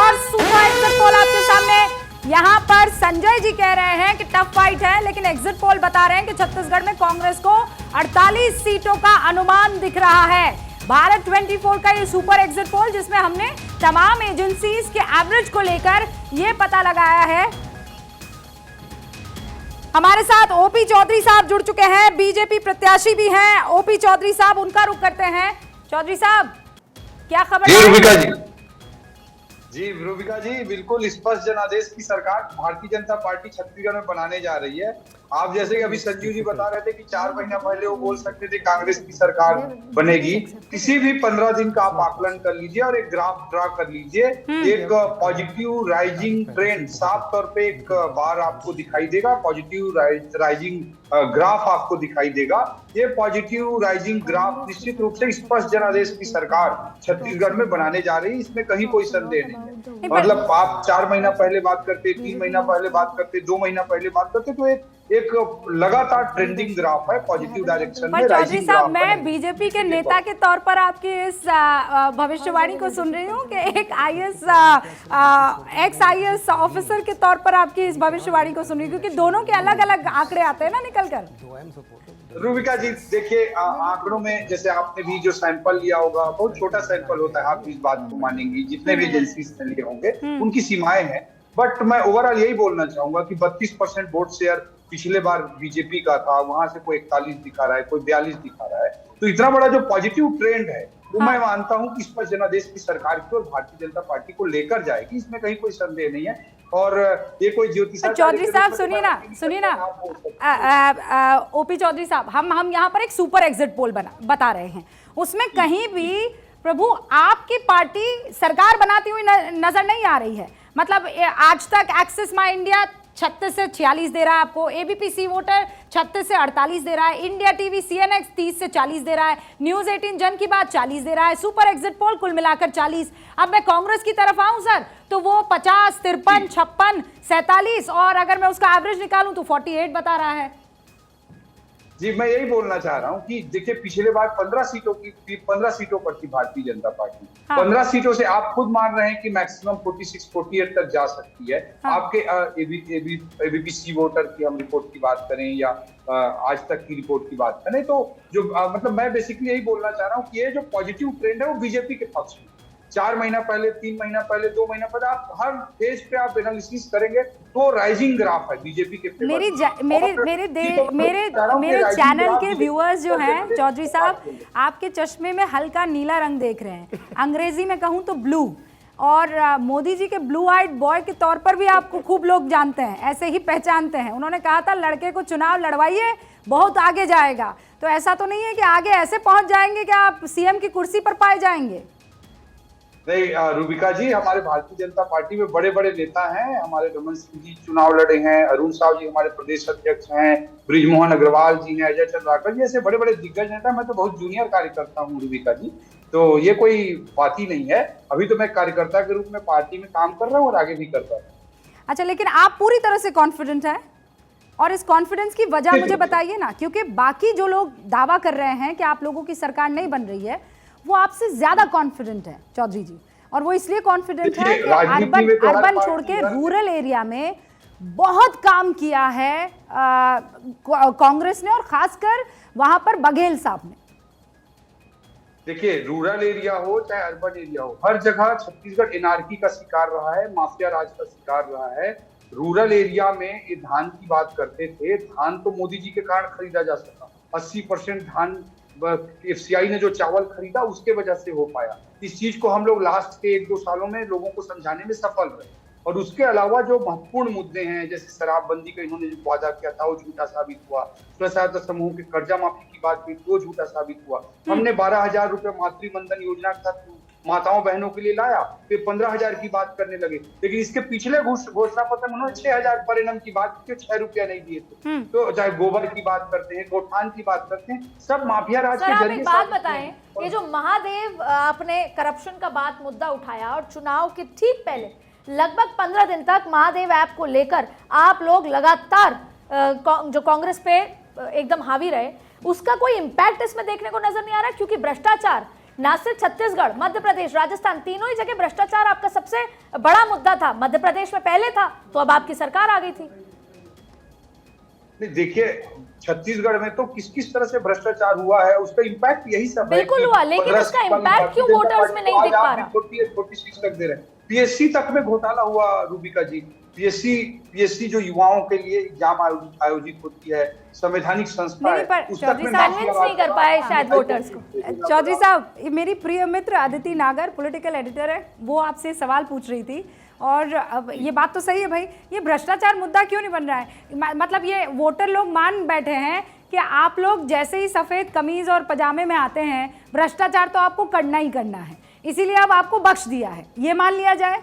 और super exit poll आपके सामने। यहाँ पर संजय जी कह रहे हैं कि टफ फाइट है, लेकिन एग्जिट पोल बता रहे हैं कि छत्तीसगढ़ में कांग्रेस को 48 सीटों का अनुमान दिख रहा है। भारत 24 का ये सुपर एग्जिट पोल, जिसमें हमने तमाम एजेंसीज के एवरेज को लेकर ये पता लगाया है। हमारे साथ ओपी चौधरी साहब जुड़ चुके हैं, बीजेपी प्रत्याशी भी हैं। ओपी चौधरी साहब, उनका रुख करते हैं। चौधरी साहब, क्या खबर है? रूबिका जी बिल्कुल स्पष्ट जनादेश की सरकार भारतीय जनता पार्टी छत्तीसगढ़ में बनाने जा रही है। आप जैसे कि अभी संजीव जी बता रहे थे कि 4 महीना पहले वो बोल सकते थे कांग्रेस की सरकार बनेगी। किसी भी 15 दिन का आप आकलन कर लीजिए और एक ग्राफ ड्रा कर लीजिए। एक पॉजिटिव राइजिंग ट्रेंड साफ तौर पे एक बार आपको दिखाई देगा। पॉजिटिव राइजिंग ग्राफ आपको दिखाई देगा। ये पॉजिटिव राइजिंग ग्राफ निश्चित रूप से स्पष्ट जनादेश की सरकार छत्तीसगढ़ में बनाने जा रही है, इसमें कहीं कोई संदेह नहीं है। मतलब आप 4 महीना पहले बात करते, 3 महीना पहले बात करते, 2 महीना पहले बात करते, तो एक लगातार ट्रेंडिंग ग्राफ है पॉजिटिव डायरेक्शन में। चौधरी साहब, मैं बीजेपी के नेता के तौर पर आपकी इस भविष्यवाणी को सुन रही हूँ कि एक एक्स आईएएस ऑफिसर के तौर पर आपकी इस भविष्यवाणी को सुन रही हूँ, क्योंकि दोनों के अलग अलग आंकड़े आते हैं ना निकल कर। रूबिका जी देखिए, आंकड़ों में जैसे आपने भी जो सैंपल लिया होगा, बहुत छोटा सैंपल होता है, आप इस बात को मानेंगी। जितने भी एजेंसी से लिए होंगे उनकी सीमाएं हैं, बट मैं ओवरऑल यही बोलना चाहूंगा कि 32% वोट शेयर पिछले बार बीजेपी का था, वहां से कोई 41 दिखा रहा है, कोई 42 दिखा रहा है। तो इतना बड़ा जो पॉजिटिव ट्रेंड है वो मैं मानता हूं कि स्पष्ट जनादेश की सरकार की और भारतीय जनता पार्टी को लेकर जाएगी, इसमें कहीं कोई संदेह नहीं है। और ये कोई ज्योतिषा। चौधरी साहब सुनिए ना ओपी चौधरी साहब, हम यहाँ पर एक सुपर एग्जिट पोल बता रहे हैं, उसमें कहीं भी प्रभु आपकी पार्टी सरकार बनाती हुई नजर नहीं आ रही है। मतलब आज तक एक्सिस माई इंडिया 36 से 46 दे रहा है आपको, एबीपी सी वोटर 36 से 48 दे रहा है, इंडिया टीवी सीएनएक्स 30 से 40 दे रहा है, न्यूज 18 जन की बात 40 दे रहा है, सुपर एग्जिट पोल कुल मिलाकर 40। अब मैं कांग्रेस की तरफ आऊं सर, तो वो 50, 53, 56, 47, और अगर मैं उसका एवरेज निकालूं तो 48 बता रहा है। जी मैं यही बोलना चाह रहा हूँ कि देखिए, पिछले बार 15 सीटों पर थी भारतीय जनता पार्टी। 15 सीटों से आप खुद मान रहे हैं कि मैक्सिमम 46-48 तक जा सकती है। आपके एबीपी सी वोटर की हम रिपोर्ट की बात करें या आज तक की रिपोर्ट की बात करें, तो जो मतलब मैं बेसिकली यही बोलना चाह रहा हूँ कि ये जो पॉजिटिव ट्रेंड है वो बीजेपी के पक्ष में। 4 महीना पहले, 3 महीना पहले, 2 महीना पहले, आप हर पेज पे आप एनालिसिस करेंगे तो राइजिंग ग्राफ है बीजेपी के। मेरे चैनल के व्यूअर्स जो हैं चौधरी साहब, आपके चश्मे में हल्का नीला रंग देख रहे हैं, अंग्रेजी में कहूँ तो ब्लू, और मोदी जी के ब्लू आइड बॉय के तौर पर भी आपको खूब लोग जानते हैं, ऐसे ही पहचानते हैं। उन्होंने कहा था लड़के को चुनाव लड़वाइए, बहुत आगे जाएगा। तो ऐसा तो नहीं है कि आगे ऐसे पहुंच जाएंगे कि आप सीएम की कुर्सी पर पाए जाएंगे? नहीं रूबिका जी, हमारे भारतीय जनता पार्टी में बड़े बड़े नेता हैं। हमारे रमन सिंह जी चुनाव लड़े हैं, अरुण साव जी हमारे प्रदेश अध्यक्ष हैं, बृजमोहन अग्रवाल जी हैं, अजय चंद्राकर जी, ऐसे बड़े बड़े दिग्गज नेता। मैं तो बहुत जूनियर कार्यकर्ता हूँ रूबिका जी, तो ये कोई बात ही नहीं है। अभी तो मैं कार्यकर्ता के रूप में पार्टी में काम कर रहा हूँ और आगे भी करता हूँ। अच्छा, लेकिन आप पूरी तरह से कॉन्फिडेंट हैं, और इस कॉन्फिडेंस की वजह मुझे बताइए ना, क्योंकि बाकी जो लोग दावा कर रहे हैं कि आप लोगों की सरकार नहीं बन रही है, वो आपसे ज्यादा कॉन्फिडेंट है चौधरी जी। और वो इसलिए कॉन्फिडेंट है कि अर्बन छोड़ के रूरल एरिया में बहुत काम किया है कांग्रेस ने, और खासकर वहां पर बघेल साहब ने। देखिए, रूरल एरिया हो चाहे अर्बन एरिया हो, हर जगह छत्तीसगढ़ एनआरकी का शिकार रहा है, माफिया राज का शिकार रहा है। रूरल एरिया में ये धान की बात करते थे, धान तो मोदी जी के कारण खरीदा जा सका। 80% धान एफसीआई ने जो चावल खरीदा उसके वजह से हो पाया। इस चीज को हम लोग लास्ट के 1-2 सालों में लोगों को समझाने में सफल रहे। और उसके अलावा जो महत्वपूर्ण मुद्दे हैं, जैसे शराबबंदी का इन्होंने जो वादा किया था वो झूठा साबित हुआ। स्वयं सहायता समूह के कर्जा माफी की बात की वो झूठा साबित हुआ। हमने 12,000 रुपए मातृवंदन योजना का माताओं बहनों के लिए लाया, फिर 15,000 की बात करने लगे, लेकिन इसके पिछले घोषणा पत्र में उन्होंने 6,000 पर एनम की बात की, 6 रुपया नहीं दिए थे। तो चाहे गोबर की बात करते हैं, गोठान की बात करते हैं, सब माफिया राज के जरिए। एक बात बताएं, ये जो महादेव आपने करप्शन का बात मुद्दा उठाया, और चुनाव के ठीक पहले लगभग 15 दिन तक महादेव ऐप को लेकर आप लोग लगातार जो कांग्रेस पे एकदम हावी रहे, उसका कोई इम्पैक्ट इसमें देखने को नजर नहीं आ रहा, क्योंकि भ्रष्टाचार ना सिर्फ छत्तीसगढ़, मध्य प्रदेश, राजस्थान, तीनों ही जगह भ्रष्टाचार आपका सबसे बड़ा मुद्दा था। मध्य प्रदेश में पहले था, तो अब आपकी सरकार आ गई थी। नहीं, देखिए छत्तीसगढ़ में तो किस किस तरह से भ्रष्टाचार हुआ है, उसका इम्पैक्ट यही सब है बिल्कुल कि हुआ, लेकिन 15 उसका साल इम्पैक्ट क्यों भारतीय वोटर्स में नहीं दिख पा रहा? छोटी शिक्षा तक दे रहे हैं, पीएससी तक में घोटाला हुआ रूबिका जी। पीएससी जो युवाओं के लिए एग्जाम आयोजित होती है, संवैधानिक संस्था नहीं, पर है, उस तक चौधरी में साहब कन्विंस नहीं कर पाए शायद वोटर्स को। चौधरी साहब, ये मेरी प्रिय मित्र अदिति नागर पॉलिटिकल एडिटर है, वो आपसे सवाल पूछ रही थी। और अब ये बात तो सही है भाई, ये भ्रष्टाचार मुद्दा क्यों नहीं बन रहा है? मतलब ये वोटर लोग मान बैठे हैं कि आप लोग जैसे ही सफ़ेद कमीज और पजामे में आते हैं, भ्रष्टाचार तो आपको करना ही करना है, इसीलिए अब आपको बख्श दिया है, ये मान लिया जाए?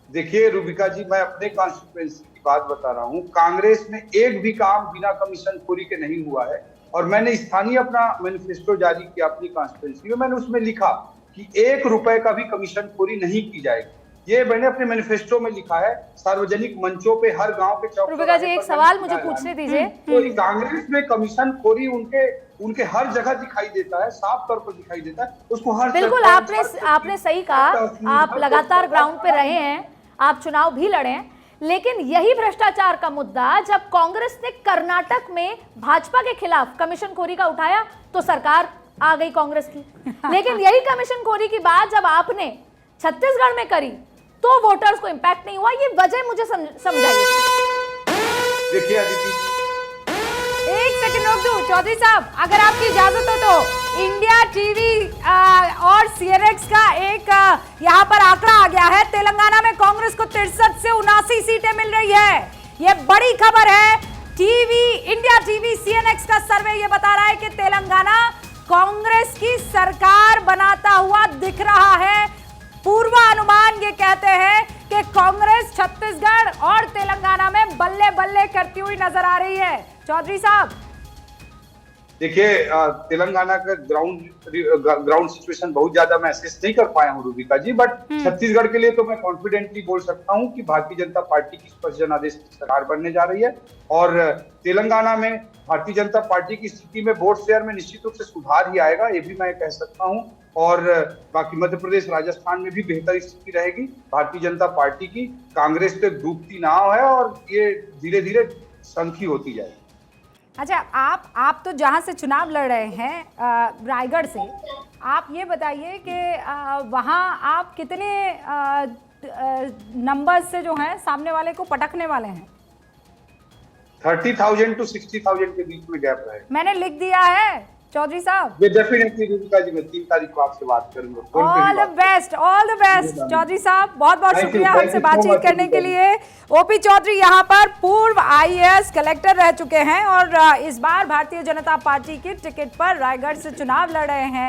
देखिए रूबिका जी, मैं अपने कॉन्स्टिट्यूएंसी की बात बता रहा हूँ। कांग्रेस में एक भी काम बिना कमीशन खोरी के नहीं हुआ है, और मैंने स्थानीय अपना मैनिफेस्टो जारी किया अपनी कॉन्स्टिट्यूएंसी में। मैंने उसमें लिखा कि 1 रुपए का भी कमीशन खोरी नहीं की जाएगी। ये मैंने अपने मैनिफेस्टो में लिखा है, सार्वजनिक मंचों पे, हर गांव के चौक। रूबिका जी, एक सवाल मुझे पूछने दीजिए। तो कांग्रेस में कमिशन खोरी उनके हर जगह दिखाई देता है, साफ तौर पर दिखाई देता है। उसको हर बिल्कुल, आपने सही कहा, आप लगातार ग्राउंड पे रहे हैं, आप चुनाव भी लड़े हैं, लेकिन यही भ्रष्टाचार का मुद्दा जब कांग्रेस ने कर्नाटक में भाजपा के खिलाफ कमीशन खोरी का उठाया तो सरकार आ गई कांग्रेस की। लेकिन यही कमीशन खोरी की बात जब आपने छत्तीसगढ़ में करी तो वोटर्स को इंपैक्ट नहीं हुआ। ये वजह मुझे समझाइए। देखिए अदिति, एक सेकंड रोक दो चौधरी साहब, अगर आपकी इजाजत हो तो इंडिया टीवी और सीएनएक्स का एक यहाँ पर आंकड़ा आ गया है। तेलंगाना में कांग्रेस को 63 से 79 सीटें मिल रही है। ये बड़ी खबर है। इंडिया टीवी सीएनएक्स का सर्वे ये बता रहा है कि तेलंगाना कांग्रेस की सरकार बनाता हुआ दिख रहा है। पूर्वानुमान ये कहते हैं कि कांग्रेस छत्तीसगढ़ और तेलंगाना में बल्ले बल्ले करती हुई नजर आ रही है। चौधरी साहब, देखिए तेलंगाना का ग्राउंड सिचुएशन बहुत ज्यादा मैं असेस नहीं कर पाया हूँ रूबिका जी, बट छत्तीसगढ़ के लिए तो मैं कॉन्फिडेंटली बोल सकता हूँ कि भारतीय जनता पार्टी की स्पष्ट जनादेश की सरकार बनने जा रही है। और तेलंगाना में भारतीय जनता पार्टी की स्थिति में वोट शेयर में निश्चित रूप से सुधार ही आएगा, ये भी मैं कह सकता हूँ। और बाकी मध्य प्रदेश, राजस्थान में भी बेहतर स्थिति रहेगी भारतीय जनता पार्टी की। कांग्रेस तो डूबती नाव है और ये धीरे धीरे संखी होती जाएगी। अच्छा, आप तो जहां से चुनाव लड़ रहे हैं रायगढ़ से, आप ये बताइए कि वहां आप कितने नंबर्स से जो है सामने वाले को पटकने वाले हैं? 30,000 to 60,000 के बीच में गैप रहेगा। मैंने लिख दिया है चौधरी साहब। ये डेफिनेटली रूबिका जी, मैं 3 तारीख को आपसे बात करूंगा। ऑल द बेस्ट चौधरी साहब, बहुत बहुत शुक्रिया हमसे बातचीत करने के लिए। ओपी चौधरी यहाँ पर पूर्व आईएएस कलेक्टर रह चुके हैं और इस बार भारतीय जनता पार्टी की टिकट पर रायगढ़ से चुनाव लड़ रहे हैं।